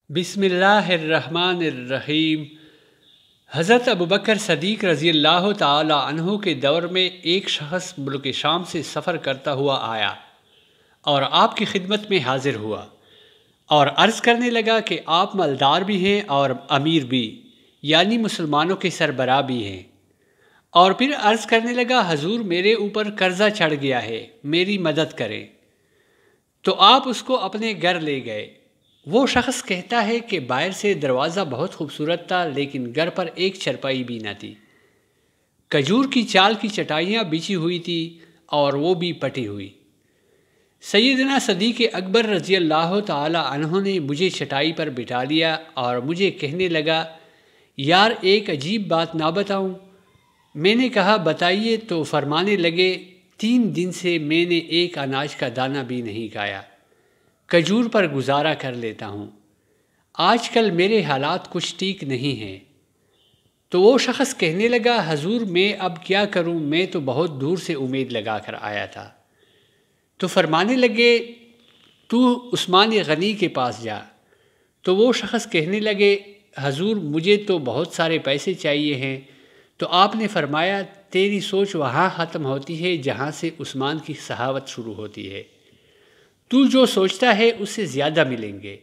بسم اللہ الرحمن الرحیم۔ حضرت ابوبکر صدیق رضی اللہ تعالی عنہ کے دور میں ایک شخص ملک شام سے سفر کرتا ہوا آیا اور آپ کی خدمت میں حاضر ہوا اور عرض کرنے لگا کہ آپ مالدار بھی ہیں اور امیر بھی، یعنی مسلمانوں کے سربراہ بھی ہیں، اور پھر عرض کرنے لگا حضور میرے اوپر قرضہ چڑھ گیا ہے، میری مدد کریں۔ تو آپ اس کو اپنے گھر لے گئے۔ وہ شخص کہتا ہے کہ باہر سے دروازہ بہت خوبصورت تھا لیکن گھر پر ایک چرپائی بھی نہ تھی۔ کھجور کی چال کی چٹائیاں بچھی ہوئی تھی اور وہ بھی پٹی ہوئی۔ سیدنا صدیق اکبر رضی اللہ تعالی عنہ نے مجھے چٹائی پر بٹھا لیا اور مجھے کہنے لگا، یار ایک عجیب بات نہ بتاؤں؟ میں نے کہا بتائیے، تو فرمانے لگے 3 دن سے میں نے ایک اناج کا دانہ بھی نہیں کھایا، کھجور پر گزارا کر لیتا ہوں۔ آج کل میرے حالات کچھ ٹھیک نہیں ہیں۔ تو وہ شخص کہنے لگا، حضور میں اب کیا کروں، میں تو بہت دور سے امید لگا کر آیا تھا۔ تو فرمانے لگے، تو عثمان غنی کے پاس جا۔ تو وہ شخص کہنے لگے، حضور مجھے تو بہت سارے پیسے چاہیے ہیں۔ تو آپ نے فرمایا، تیری سوچ وہاں ختم ہوتی ہے جہاں سے عثمان کی صحاوت شروع ہوتی ہے۔ تو جو سوچتا ہے اس سے زیادہ ملیں گے،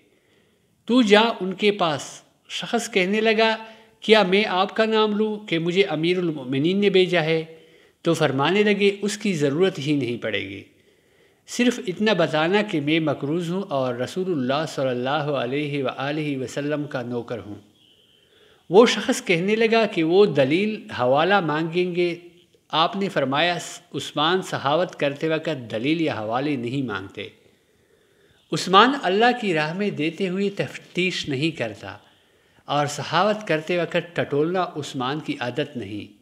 تو جا ان کے پاس۔ شخص کہنے لگا، کیا میں آپ کا نام لوں کہ مجھے امیر المؤمنین نے بھیجا ہے؟ تو فرمانے لگے، اس کی ضرورت ہی نہیں پڑے گی، صرف اتنا بتانا کہ میں مقروض ہوں اور رسول اللہ صلی اللہ علیہ وآلہ وسلم کا نوکر ہوں۔ وہ شخص کہنے لگا کہ وہ دلیل حوالہ مانگیں گے۔ آپ نے فرمایا، عثمان سخاوت کرتے وقت دلیل یا حوالے نہیں مانگتے۔ عثمان اللہ کی راہ میں دیتے ہوئے تفتیش نہیں کرتا، اور سخاوت کرتے وقت ٹٹولنا عثمان کی عادت نہیں۔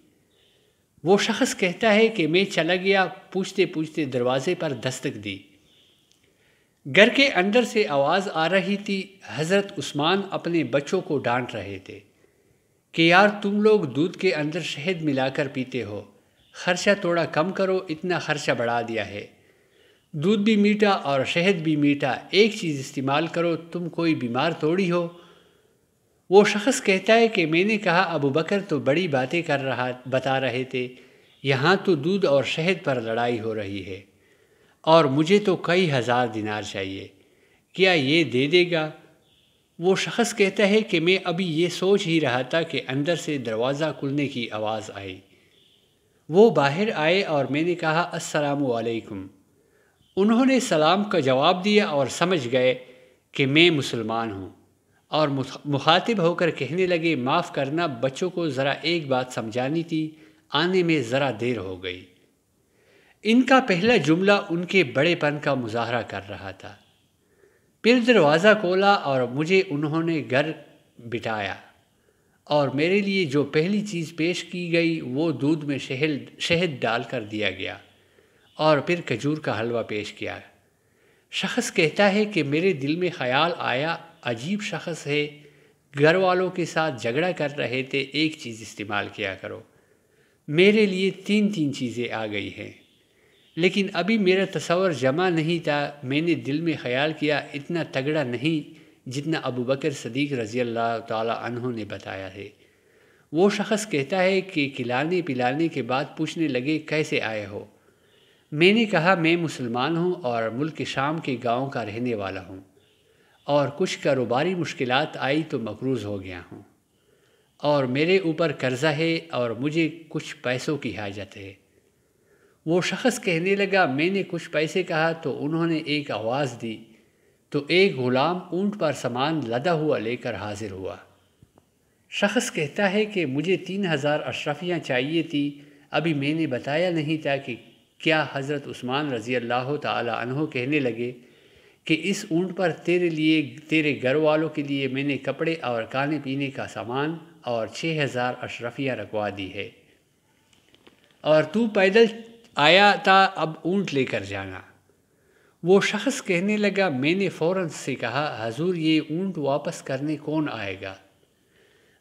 وہ شخص کہتا ہے کہ میں چلا گیا، پوچھتے پوچھتے دروازے پر دستک دی۔ گھر کے اندر سے آواز آ رہی تھی، حضرت عثمان اپنے بچوں کو ڈانٹ رہے تھے کہ یار تم لوگ دودھ کے اندر شہد ملا کر پیتے ہو، خرچہ تھوڑا کم کرو، اتنا خرچہ بڑھا دیا ہے۔ دودھ بھی میٹھا اور شہد بھی میٹھا، ایک چیز استعمال کرو، تم کوئی بیمار تھوڑی ہو۔ وہ شخص کہتا ہے کہ میں نے کہا، ابوبکر تو بڑی باتیں بتا رہے تھے، یہاں تو دودھ اور شہد پر لڑائی ہو رہی ہے، اور مجھے تو کئی ہزار دینار چاہیے، کیا یہ دے دے گا؟ وہ شخص کہتا ہے کہ میں ابھی یہ سوچ ہی رہا تھا کہ اندر سے دروازہ کھلنے کی آواز آئی۔ وہ باہر آئے اور میں نے کہا، السلام علیکم۔ انہوں نے سلام کا جواب دیا اور سمجھ گئے کہ میں مسلمان ہوں، اور مخاطب ہو کر کہنے لگے، معاف کرنا، بچوں کو ذرا ایک بات سمجھانی تھی، آنے میں ذرا دیر ہو گئی۔ ان کا پہلا جملہ ان کے بڑے پن کا مظاہرہ کر رہا تھا۔ پھر دروازہ کھولا اور مجھے انہوں نے گھر بٹھایا، اور میرے لیے جو پہلی چیز پیش کی گئی وہ دودھ میں شہد ڈال کر دیا گیا، اور پھر کھجور کا حلوہ پیش کیا۔ شخص کہتا ہے کہ میرے دل میں خیال آیا، عجیب شخص ہے، گھر والوں کے ساتھ جھگڑا کر رہے تھے، ایک چیز استعمال کیا کرو۔ میرے لیے 3 چیزیں آ گئی ہیں، لیکن ابھی میرا تصور جمع نہیں تھا۔ میں نے دل میں خیال کیا، اتنا تگڑا نہیں جتنا ابوبکر صدیق رضی اللہ تعالی عنہ نے بتایا ہے۔ وہ شخص کہتا ہے کہ کھلانے پلانے کے بعد پوچھنے لگے، کیسے آئے ہو؟ میں نے کہا، میں مسلمان ہوں اور ملک شام کے گاؤں کا رہنے والا ہوں، اور کچھ کاروباری مشکلات آئی تو مقروض ہو گیا ہوں، اور میرے اوپر قرضہ ہے اور مجھے کچھ پیسوں کی حاجت ہے۔ وہ شخص کہنے لگا، میں نے کچھ پیسے کہا تو انہوں نے ایک آواز دی، تو ایک غلام اونٹ پر سامان لدا ہوا لے کر حاضر ہوا۔ شخص کہتا ہے کہ مجھے 3000 اشرفیاں چاہیے تھی، ابھی میں نے بتایا نہیں تھا کہ کیا حضرت عثمان رضی اللہ تعالی عنہ کہنے لگے کہ اس اونٹ پر تیرے لیے، تیرے گھر والوں کے لیے میں نے کپڑے اور کھانے پینے کا سامان اور 6000 اشرفیاں رکھوا دی ہے، اور تو پیدل آیا تھا، اب اونٹ لے کر جانا۔ وہ شخص کہنے لگا، میں نے فوراً سے کہا، حضور یہ اونٹ واپس کرنے کون آئے گا؟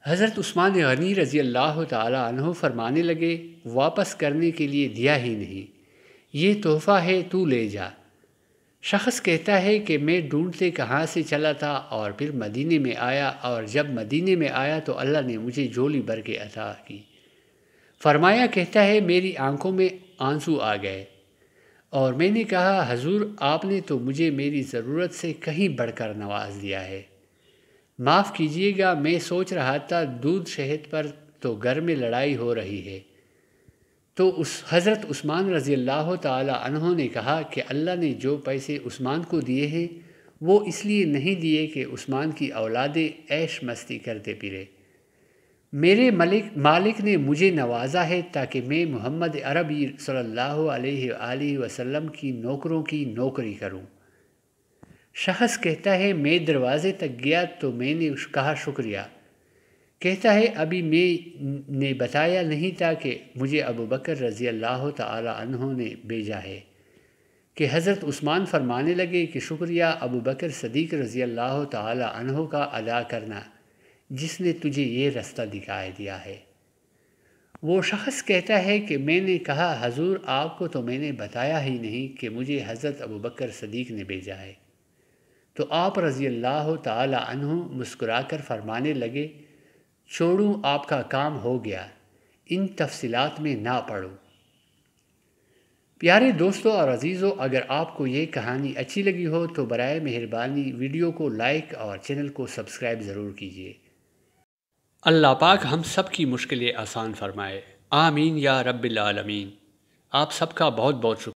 حضرت عثمان غنی رضی اللہ تعالی عنہ فرمانے لگے، واپس کرنے کے لیے دیا ہی نہیں، یہ تحفہ ہے، تو لے جا۔ شخص کہتا ہے کہ میں ڈھونڈتے کہاں سے چلا تھا اور پھر مدینے میں آیا، اور جب مدینے میں آیا تو اللہ نے مجھے جھولی بھر کے عطا کی۔ فرمایا کہتا ہے میری آنکھوں میں آنسو آ گئے اور میں نے کہا حضور آپ نے تو مجھے میری ضرورت سے کہیں بڑھ کر نواز دیا ہے، معاف کیجیے گا، میں سوچ رہا تھا دودھ شہد پر تو گھر میں لڑائی ہو رہی ہے۔ تو حضرت عثمان رضی اللہ تعالی عنہ نے کہا کہ اللہ نے جو پیسے عثمان کو دیے ہیں وہ اس لیے نہیں دیے کہ عثمان کی اولادیں عیش مستی کرتے پھرے، میرے مالک نے مجھے نوازا ہے تاکہ میں محمد عربی صلی اللہ علیہ وآلہ وسلم کی نوکروں کی نوکری کروں۔ شخص کہتا ہے میں دروازے تک گیا تو میں نے کہا شکریہ، کہتا ہے ابھی میں نے بتایا نہیں تھا کہ مجھے ابو بکر رضی اللہ تعالی عنہ نے بھیجا ہے، کہ حضرت عثمان فرمانے لگے کہ شکریہ ابو بکر صدیق رضی اللہ تعالی عنہ کا ادا کرنا جس نے تجھے یہ رستہ دکھا دیا ہے۔ وہ شخص کہتا ہے کہ میں نے کہا حضور آپ کو تو میں نے بتایا ہی نہیں کہ مجھے حضرت ابو بکر صدیق نے بھیجا ہے۔ تو آپ رضی اللہ تعالی عنہ مسکرا کر فرمانے لگے چھوڑوں آپ کا کام ہو گیا، ان تفصیلات میں نہ پڑو۔ پیارے دوستوں اور عزیزوں، اگر آپ کو یہ کہانی اچھی لگی ہو تو برائے مہربانی ویڈیو کو لائک اور چینل کو سبسکرائب ضرور کیجیے۔ اللہ پاک ہم سب کی مشکلیں آسان فرمائے، آمین یا رب العالمین۔ آپ سب کا بہت بہت شکریہ۔